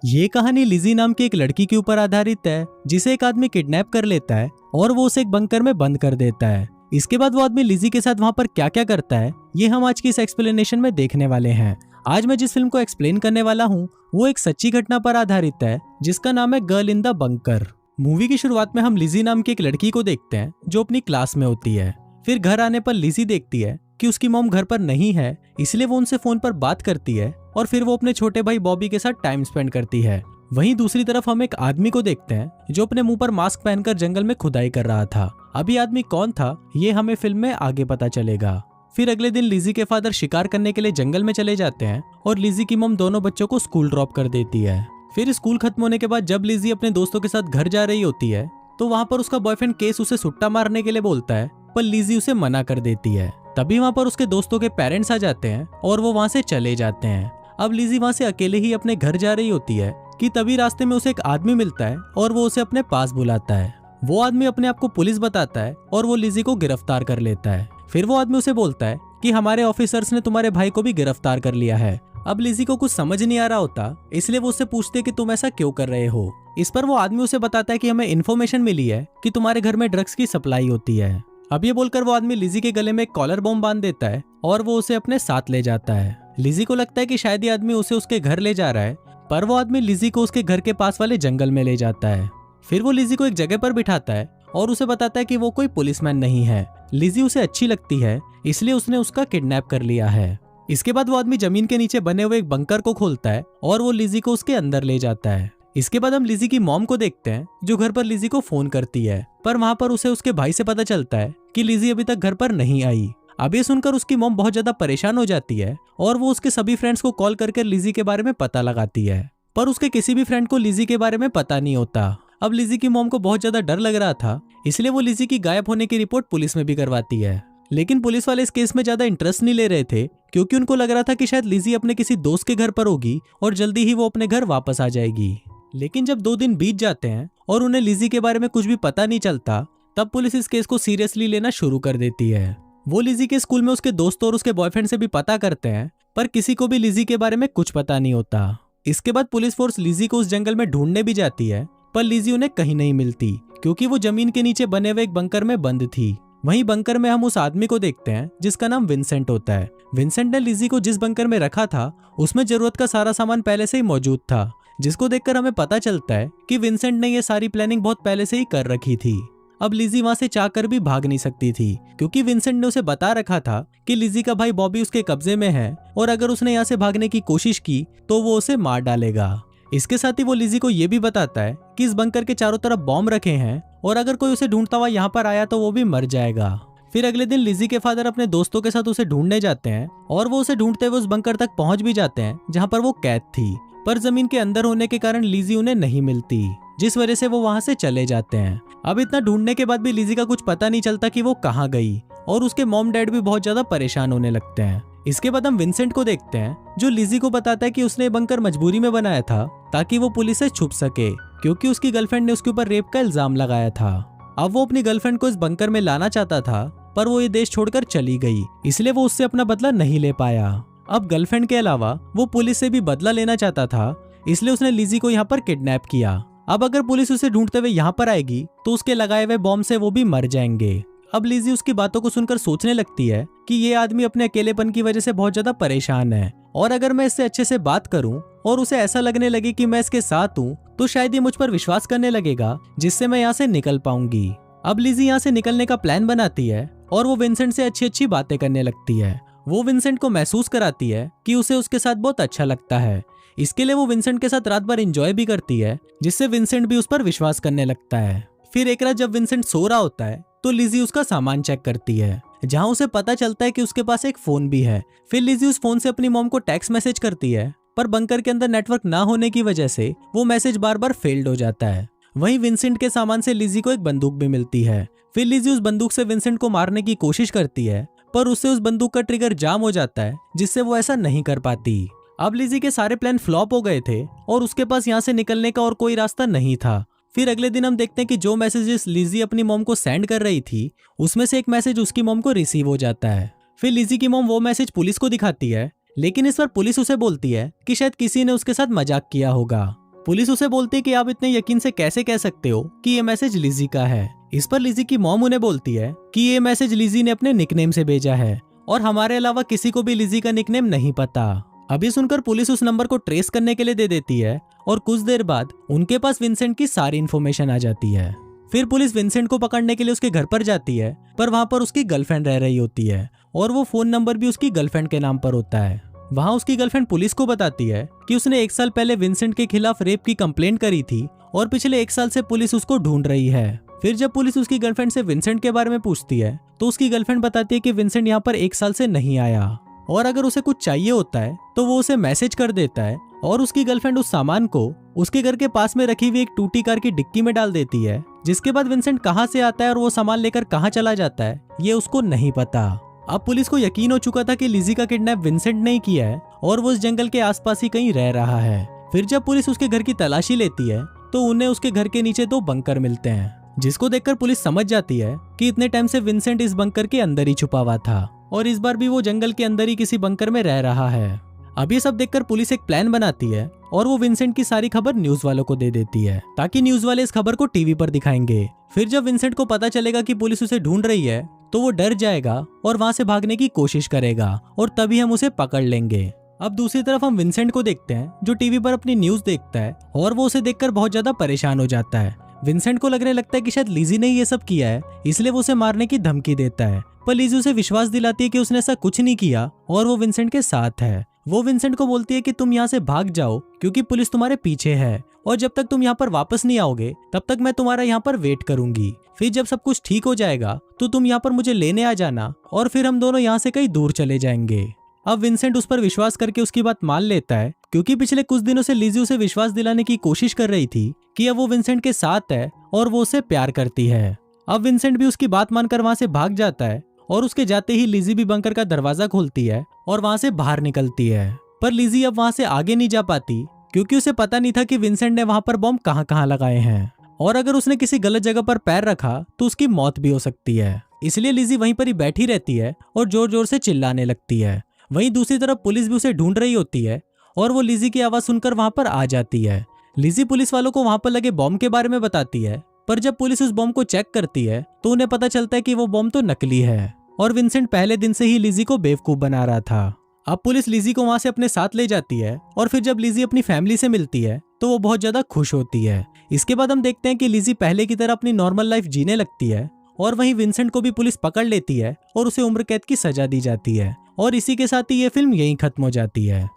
ये कहानी लिजी नाम की एक लड़की के ऊपर आधारित है जिसे एक आदमी किडनैप कर लेता है और वो उसे एक बंकर में बंद कर देता है। इसके बाद वो आदमी लिजी के साथ वहाँ पर क्या क्या करता है ये हम आज की इस एक्सप्लेनेशन में देखने वाले हैं। आज मैं जिस फिल्म को एक्सप्लेन करने वाला हूँ वो एक सच्ची घटना पर आधारित है जिसका नाम है girl in the bunker. Movie की शुरुआत में हम लिजी नाम की एक लड़की को देखते हैं जो अपनी क्लास में होती है। फिर घर आने पर लिजी देखती है कि उसकी मॉम घर पर नहीं है, इसलिए वो उनसे फोन पर बात करती है और फिर वो अपने छोटे भाई बॉबी के साथ टाइम स्पेंड करती है। वहीं दूसरी तरफ हम एक आदमी को देखते हैं जो अपने मुंह पर मास्क पहनकर जंगल में खुदाई कर रहा था। अभी आदमी कौन था ये हमें फिल्म में आगे पता चलेगा। फिर अगले दिन लिजी के फादर शिकार करने के लिए जंगल में चले जाते हैं और लिजी की मॉम दोनों बच्चों को स्कूल ड्रॉप कर देती है। फिर स्कूल खत्म होने के बाद जब लिजी अपने दोस्तों के साथ घर जा रही होती है तो वहाँ पर उसका बॉयफ्रेंड केस उसे सुट्टा मारने के लिए बोलता है, पर लिजी उसे मना कर देती है। तभी वहाँ पर उसके दोस्तों के पेरेंट्स आ जाते हैं और वो वहाँ से चले जाते हैं। अब लिजी वहाँ से अकेले ही अपने घर जा रही होती है कि तभी रास्ते में उसे एक आदमी मिलता है और वो उसे अपने पास बुलाता है। वो आदमी अपने आप को पुलिस बताता है और वो लिजी को गिरफ्तार कर लेता है। फिर वो आदमी उसे बोलता है कि हमारे ऑफिसर्स ने तुम्हारे भाई को भी गिरफ्तार कर लिया है। अब लिजी को कुछ समझ नहीं आ रहा होता, इसलिए वो उससे पूछते कि तुम ऐसा क्यों कर रहे हो। इस पर वो आदमी उसे बताता है कि हमें इन्फॉर्मेशन मिली है कि तुम्हारे घर में ड्रग्स की सप्लाई होती है। अब ये बोलकर वो आदमी लिजी के गले में एक कॉलर बॉम्ब बांध देता है और वो उसे अपने साथ ले जाता है। लिजी को लगता है कि शायद ये आदमी उसे उसके घर ले जा रहा है, पर वो आदमी लिजी को उसके घर के पास वाले जंगल में ले जाता है। फिर वो लिजी को एक जगह पर बिठाता है और उसे बताता है कि वो कोई पुलिसमैन नहीं है। लिजी उसे अच्छी लगती है, इसलिए उसने उसका किडनैप कर लिया है। इसके बाद वो आदमी जमीन के नीचे बने हुए एक बंकर को खोलता है और वो लिजी को उसके अंदर ले जाता है। इसके बाद हम लिजी की मॉम को देखते हैं जो घर पर लिजी को फोन करती है, पर वहाँ पर उसे उसके भाई से पता चलता है कि लिजी अभी तक घर पर नहीं आई। अब ये सुनकर उसकी मॉम बहुत ज्यादा परेशान हो जाती है और वो उसके सभी फ्रेंड्स को कॉल करके लिजी के बारे में पता लगाती है, पर उसके किसी भी फ्रेंड को लिजी के बारे में पता नहीं होता। अब लिजी की मॉम को बहुत ज्यादा डर लग रहा था, इसलिए वो लिजी की गायब होने की रिपोर्ट पुलिस में भी करवाती है। लेकिन पुलिस वाले इस केस में ज्यादा इंटरेस्ट नहीं ले रहे थे क्योंकि उनको लग रहा था कि शायद लिजी अपने किसी दोस्त के घर पर होगी और जल्दी ही वो अपने घर वापस आ जाएगी। लेकिन जब 2 दिन बीत जाते हैं और उन्हें लिजी के बारे में कुछ भी पता नहीं चलता, तब पुलिस इस केस को सीरियसली लेना शुरू कर देती है। वो लिजी के स्कूल में उसके दोस्तों और उसके बॉयफ्रेंड से भी पता करते हैं, पर किसी को भी लिजी के बारे में कुछ पता नहीं होता। इसके बाद पुलिस फोर्स लिजी को उस जंगल में ढूंढने भी जाती है, पर लिजी उन्हें कहीं नहीं मिलती क्योंकि वो जमीन के नीचे बने हुए एक बंकर में बंद थी। वहीं बंकर में हम उस आदमी को देखते हैं जिसका नाम विंसेंट होता है। विंसेंट ने लिजी को जिस बंकर में रखा था उसमें जरूरत का सारा सामान पहले से ही मौजूद था, जिसको देखकर हमें पता चलता है कि विंसेंट ने ये सारी प्लानिंग बहुत पहले से ही कर रखी थी। अब लिजी वहां से चाहकर भी भाग नहीं सकती थी क्योंकि विंसेंट ने उसे बता रखा था कि लिजी का भाई बॉबी उसके कब्जे में है और अगर उसने यहाँ से भागने की कोशिश की तो वो उसे मार डालेगा। इसके साथ ही वो लिजी को ये भी बताता है कि इस बंकर के चारों तरफ बॉम्ब रखे हैं और अगर कोई उसे ढूंढता हुआ यहाँ पर आया तो वो भी मर जाएगा। फिर अगले दिन लिजी के फादर अपने दोस्तों के साथ उसे ढूंढने जाते हैं और वो उसे ढूंढते हुए उस बंकर तक पहुंच भी जाते हैं जहाँ पर वो कैद थी, पर जमीन के अंदर होने के कारण लिजी उन्हें नहीं मिलती, जिस वजह से वो वहां से चले जाते हैं। अब इतना ढूंढने के बाद भी लिजी का कुछ पता नहीं चलता कि वो कहाँ गई और उसके मॉम डैड भी बहुत ज्यादा परेशान होने लगते हैं। इसके बाद हम विंसेंट को देखते हैं जो लिजी को बताता है कि उसने बंकर मजबूरी में बनाया था ताकि वो पुलिस से छुप सके क्योंकि उसकी गर्लफ्रेंड ने उसके ऊपर रेप का इल्जाम लगाया था। अब वो अपनी गर्लफ्रेंड को इस बंकर में लाना चाहता था, पर वो ये देश छोड़कर चली गई, इसलिए वो उससे अपना बदला नहीं ले पाया। अब गर्लफ्रेंड के अलावा वो पुलिस से भी बदला लेना चाहता था, इसलिए उसने लिजी को यहाँ पर किडनैप किया। अब अगर पुलिस उसे ढूंढते हुए यहाँ पर आएगी तो उसके लगाए हुए बॉम्ब से वो भी मर जाएंगे। अब लिजी उसकी बातों को सुनकर सोचने लगती है कि ये आदमी अपने अकेलेपन की वजह से बहुत ज्यादा परेशान है और अगर मैं इससे अच्छे से बात करूं और उसे ऐसा लगने लगे कि मैं इसके साथ हूं तो शायद ये मुझ पर विश्वास करने लगेगा, जिससे मैं यहाँ से निकल पाऊंगी। अब लिजी यहाँ से निकलने का प्लान बनाती है और वो विंसेंट से अच्छी अच्छी बातें करने लगती है। वो विंसेंट को महसूस कराती है कि उसे उसके साथ बहुत अच्छा लगता है। इसके लिए वो विंसेंट के साथ रात भर एंजॉय भी करती है, जिससे विंसेंट भी उस पर विश्वास करने लगता है। फिर एक रात जब विंसेंट सो रहा होता है तो लिजी उसका सामान चेक करती है, जहां उसे पता चलता है कि उसके पास एक फोन भी है। फिर लिजी उस फोन से अपनी मॉम को टेक्स्ट मैसेज करती है, पर बंकर के अंदर नेटवर्क ना होने की वजह से वो मैसेज बार बार फेल्ड हो जाता है। वहीं विंसेंट के सामान से लिजी को एक बंदूक भी मिलती है। फिर लिजी उस बंदूक से विंसेंट को मारने की कोशिश करती है, पर उससे उस बंदूक का ट्रिगर जाम हो जाता है, जिससे वो ऐसा नहीं कर पाती। अब लिजी के सारे प्लान फ्लॉप हो गए थे और उसके पास यहाँ से निकलने का और कोई रास्ता नहीं था। फिर अगले दिन हम देखते हैं कि जो मैसेजेस लिजी अपनी मॉम को सेंड कर रही थी उसमें से एक मैसेज उसकी मॉम को रिसीव हो जाता है। फिर लिजी की मॉम वो मैसेज पुलिस को दिखाती है, लेकिन इस बार पुलिस उसे बोलती है कि शायद किसी ने उसके साथ मजाक किया होगा। पुलिस उसे बोलती है कि आप इतने यकीन से कैसे कह सकते हो कि ये मैसेज लिजी का है। इस पर लिजी की मॉम उन्हें बोलती है कि ये मैसेज लिजी ने अपने निकनेम से भेजा है और हमारे अलावा किसी को भी लिजी का निकनेम नहीं पता। अभी सुनकर पुलिस उस नंबर को ट्रेस करने के लिए दे देती है और कुछ देर बाद उनके पास विंसेंट की सारी इन्फॉर्मेशन आ जाती है। फिर पुलिस विंसेंट को पकड़ने के लिए उसके घर पर जाती है, पर वहां पर उसकी गर्लफ्रेंड रह रही होती है और वो फोन नंबर भी उसकी गर्लफ्रेंड के नाम पर होता है। वहां उसकी गर्लफ्रेंड पुलिस को बताती है कि उसने 1 साल पहले विंसेंट के खिलाफ रेप की कंप्लेंट करी थी और पिछले 1 साल से पुलिस उसको ढूंढ रही है। फिर जब पुलिस उसकी गर्लफ्रेंड से विंसेंट के बारे में पूछती है तो उसकी गर्लफ्रेंड बताती है कि विंसेंट यहाँ पर 1 साल से नहीं आया और अगर उसे कुछ चाहिए होता है तो वो उसे मैसेज कर देता है और उसकी गर्लफ्रेंड उस सामान को उसके घर के पास में रखी हुई एक टूटी कार की डिक्की में डाल देती है, जिसके बाद विंसेंट कहाँ से आता है और वो सामान लेकर कहाँ चला जाता है ये उसको नहीं पता। अब पुलिस को यकीन हो चुका था कि लिजी का किडनैप विंसेंट ने किया है और वो उस जंगल के आसपास ही कहीं रह रहा है। फिर जब पुलिस उसके घर की तलाशी लेती है तो उन्हें उसके घर के नीचे 2 बंकर मिलते हैं, जिसको देखकर पुलिस समझ जाती है कि इतने टाइम से विंसेंट इस बंकर के अंदर ही छुपा हुआ था और इस बार भी वो जंगल के अंदर ही किसी बंकर में रह रहा है। अब ये सब देखकर पुलिस एक प्लान बनाती है और वो विंसेंट की सारी खबर न्यूज वालों को दे देती है ताकि न्यूज वाले इस खबर को टीवी पर दिखाएंगे। फिर जब विंसेंट को पता चलेगा कि पुलिस उसे ढूंढ रही है तो वो डर जाएगा और वहां से भागने की कोशिश करेगा और तभी हम उसे पकड़ लेंगे। अब दूसरी तरफ हम विंसेंट को देखते हैं जो टीवी पर अपनी न्यूज देखता है और वो उसे देखकर बहुत ज्यादा परेशान हो जाता है। विंसेंट को लगने लगता है कि शायद लिजी ने ये सब किया है, इसलिए वो उसे मारने की धमकी देता है, पर लिजी उसे विश्वास दिलाती है कि उसने ऐसा कुछ नहीं किया और वो विंसेंट के साथ है। वो विंसेंट को बोलती है कि तुम यहाँ से भाग जाओ क्योंकि पुलिस तुम्हारे पीछे है और जब तक तुम यहाँ पर वापस नहीं आओगे तब तक मैं तुम्हारा यहाँ पर वेट करूंगी। फिर जब सब कुछ ठीक हो जाएगा तो तुम यहाँ पर मुझे लेने आ जाना और फिर हम दोनों यहाँ से कहीं दूर चले जाएंगे। अब विंसेंट उस पर विश्वास करके उसकी बात मान लेता है क्योंकि पिछले कुछ दिनों से लिजी उसे विश्वास दिलाने की कोशिश कर रही थी कि अब वो विंसेंट के साथ है और वो उसे प्यार करती है। अब विंसेंट भी उसकी बात मानकर वहां से भाग जाता है और उसके जाते ही लिजी भी बंकर का दरवाजा खोलती है और वहां से बाहर निकलती है। पर लिजी अब वहां से आगे नहीं जा पाती क्योंकि उसे पता नहीं था कि विंसेंट ने वहां पर बॉम्ब कहां कहां लगाए हैं और अगर उसने किसी गलत जगह पर पैर रखा तो उसकी मौत भी हो सकती है। इसलिए लिजी वहीं पर ही बैठी रहती है और जोर जोर से चिल्लाने लगती है। वहीं दूसरी तरफ पुलिस भी उसे ढूंढ रही होती है और वो लिजी की आवाज सुनकर वहां पर आ जाती है। लिजी पुलिस वालों को वहां पर लगे बॉम्ब के बारे में बताती है, पर जब पुलिस उस बॉम्ब को चेक करती है तो उन्हें पता चलता है कि वो बॉम्ब तो नकली है और विंसेंट पहले दिन से ही लिजी को बेवकूफ बना रहा था। अब पुलिस लिजी को वहां से अपने साथ ले जाती है और फिर जब लिजी अपनी फैमिली से मिलती है तो वो बहुत ज्यादा खुश होती है। इसके बाद हम देखते हैं कि लिजी पहले की तरह अपनी नॉर्मल लाइफ जीने लगती है और वहीं विंसेंट को भी पुलिस पकड़ लेती है और उसे उम्र कैद की सजा दी जाती है और इसी के साथ ही ये फिल्म यहीं खत्म हो जाती है।